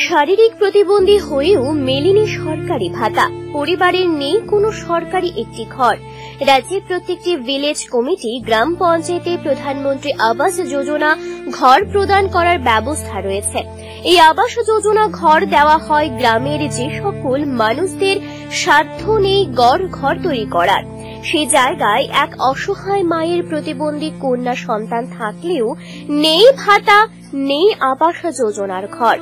শারীরিক প্রতিবন্ধী হয়েও মেলেনি সরকারি ভাতা, পরিবারের নেই কোনো সরকারি একটি ঘর। রাজ্যের প্রত্যেকটি ভিলেজ কমিটি, গ্রাম পঞ্চায়েতে প্রধানমন্ত্রী আবাস যোজনা ঘর প্রদান করার ব্যবস্থা রয়েছে। এই আবাস যোজনা ঘর দেওয়া হয় গ্রামের যে সকল মানুষদের সাধ্য নেই গড় ঘর তৈরি করার। সেই জায়গায় এক অসহায় মায়ের প্রতিবন্ধী কন্যা সন্তান থাকলেও নেই ভাতা, নেই আবাস যোজনার ঘর।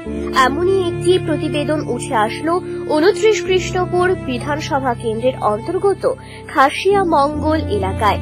এমনই একটি প্রতিবেদন উঠে আসলো 29 কৃষ্ণপুর বিধানসভা কেন্দ্রের অন্তর্গত খাসিয়া মঙ্গল এলাকায়।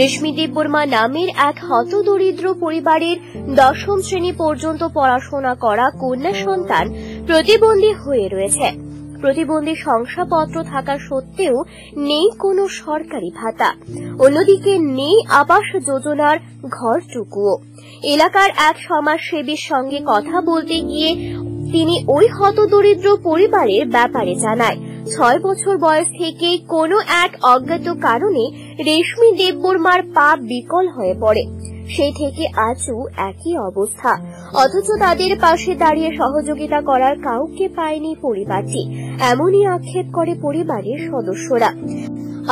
রেশমি দেববর্মা নামের এক হতদরিদ্র পরিবারের 10ম শ্রেণী পর্যন্ত পড়াশোনা করা কন্যা সন্তান প্রতিবন্ধী হয়ে রয়েছে। প্রতিবন্ধী শংসাপত্র থাকা সত্ত্বেও নেই কোনো সরকারি ভাতা, অন্যদিকে নেই আবাস যোজনার ঘরটুকুও। এলাকার এক সমাজসেবীর সঙ্গে কথা বলতে গিয়ে তিনি ওই হতদরিদ্র পরিবারের ব্যাপারে জানায়। 6 বছর বয়স থেকে কোনো এক অজ্ঞাত কারণে রেশমি দেববর্মার পা বিকল হয়ে পড়ে। সেই থেকে আজও একই অবস্থা, অথচ তাদের পাশে দাঁড়িয়ে সহযোগিতা করার কাউকে পায়নি পরিবারটি, এমনই আক্ষেপ করে পরিবারের সদস্যরা।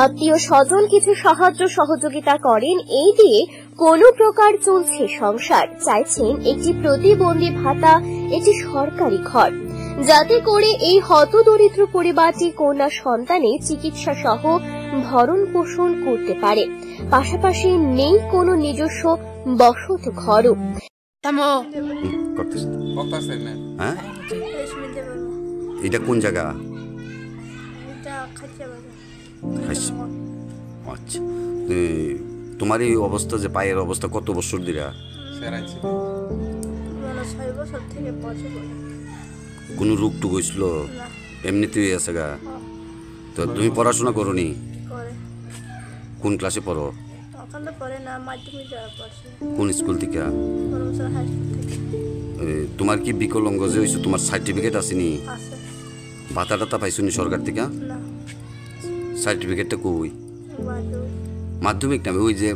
আত্মীয় স্বজন কিছু সাহায্য সহযোগিতা করেন, এই দিয়ে কোনো প্রকার চলছে সংসার। চাইছেন একটি প্রতিবন্ধী ভাতা, একটি সরকারি ঘর, যাতে করে এই হতদরিদ্র পরিবারটি কন্যা সন্তানের চিকিৎসা সহ ভরণ পোষণ করতে পারে। পাশাপাশি নেই কোনো নিজস্ব বসত ঘরও। এটা কোন জায়গা? আচ্ছা, তোমার এই অবস্থা, যে পায়ের অবস্থা, কত বছর দিরা? কোন রোগ টুক হয়েছিল? এমনিতেই আছে গা? তো তুমি পড়াশোনা করো নি? কোন ক্লাসে পড়ো? কোন স্কুল থেকে? তোমার কি বিকলাঙ্গ যে হয়েছে, তোমার সার্টিফিকেট আসেনি? ভাতা টাতা পাইছো নি সরকার থেকে? সার্টিফিকেটটা কই? মাধ্যমিক নামে ওই যে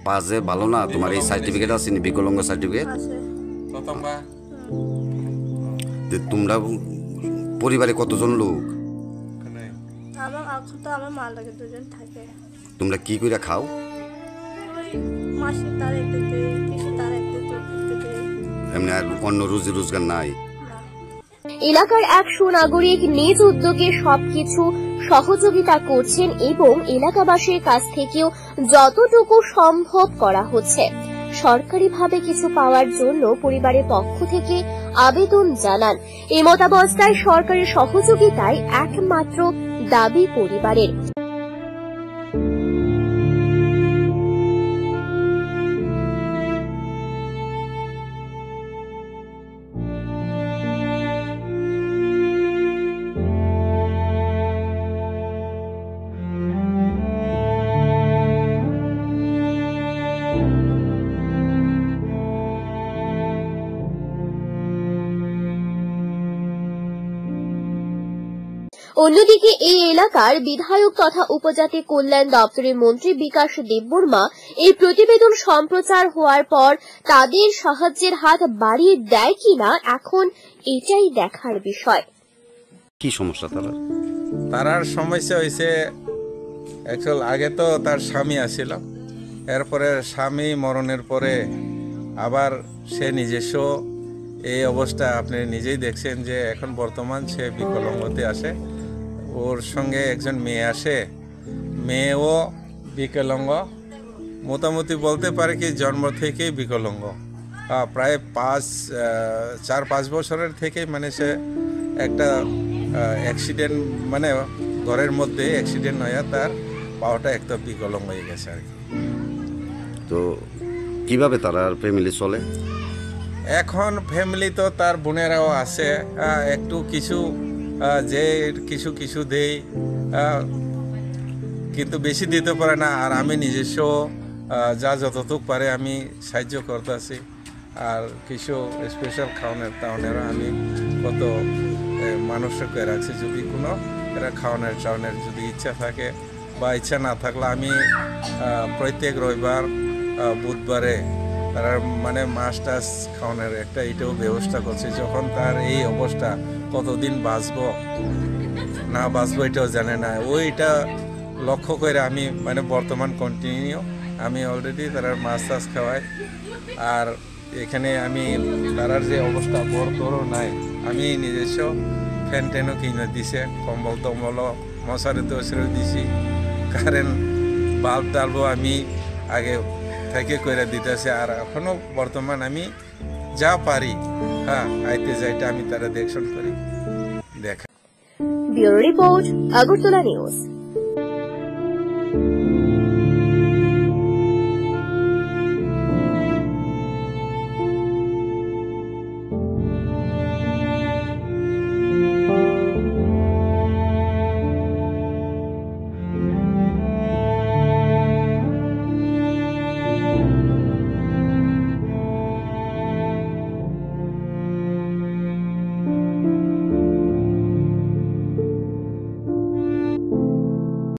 পা যে ভালো না, তোমার এই সার্টিফিকেট আসেনি, বিকলাঙ্গ সার্টিফিকেট? তোমরা পরিবারে কতজন লোক? তোমরা কি করে খাও? এমনি আর অন্য রুজি রোজগার নাই? এলাকার এক সুনাগরিক নিজ উদ্যোগে সবকিছু সহযোগিতা করছেন এবং এলাকাবাসীর কাছ থেকেও যতটুকু সম্ভব করা হচ্ছে। সরকারিভাবে কিছু পাওয়ার জন্য পরিবারের পক্ষ থেকে আবেদন জানান। এমতাবস্থায় সরকারের সহযোগিতায় একমাত্র দাবি পরিবারের। অন্যদিকে এই এলাকার বিধায়ক তথা উপজাতি কল্যাণ দপ্তরের মন্ত্রী বিকাশ দেববর্মা এই প্রতিবেদন সম্প্রচার হওয়ার পর তাদের সাহায্যের হাত বাড়িয়ে দেয় কিনা এখন এটাই দেখার বিষয়। কি সমস্যা তার সমস্যা হয়েছে, অ্যাকচুয়াল আগে তো তার স্বামী আসছিল, এরপরে স্বামী মরণের পরে আবার সে নিজস্ব এই অবস্থা আপনি নিজেই দেখছেন যে এখন বর্তমান সে বিকলাঙ্গতে আসে। ওর সঙ্গে একজন মেয়ে আসে, মেয়েও বিকলাঙ্গ, মোটামুটি বলতে পারে কি জন্ম থেকেই বিকলাঙ্গ। প্রায় 4-5 বছরের থেকে মানে সে একটা অ্যাক্সিডেন্ট, মানে ঘরের মধ্যে অ্যাক্সিডেন্ট হয়ে তার পাওয়াটা একটা বিকলাঙ্গ হয়ে গেছে আর কি। তো কিভাবে তারা ফ্যামিলি চলে? এখন ফ্যামিলি তো তার বোনেরাও আছে, একটু কিছু যে কিছু দেই, কিন্তু বেশি দিতে পারে না। আর আমি নিজস্ব যা যতটুক পারে আমি সাহায্য করতেছি। আর কিছু স্পেশাল খাওয়ানোর আমি কত মানুষকে রাখছি, যদি কোনো এরা খাওয়ানোর যদি ইচ্ছা থাকে বা ইচ্ছা না থাকলে আমি প্রত্যেক রবিবার বুধবারে তারা মানে মাছ টাছ খাওয়ানোর একটা এটাও ব্যবস্থা করছে। যখন তার এই অবস্থা কতদিন বাঁচবো না বাঁচবো এটাও জানে না, ওইটা লক্ষ্য করে আমি মানে বর্তমান কন্টিনিউ আমি অলরেডি তারা মাছ টাছ খাওয়াই। আর এখানে আমি তারার যে অবস্থা বড় নাই, আমি নিজস্ব ফ্যান ট্যানও কিনে দিছে, কম্বল টম্বলও মশারি টশারি দিছি, কারেন্ট বাল্ব টাল্বও আমি আগে থেকে করে দিতেছে। আর এখনো বর্তমান আমি যা পারি আইতে যাইটা আমি তারা দেখশন করি দেখা। Bureau report, Agartala news.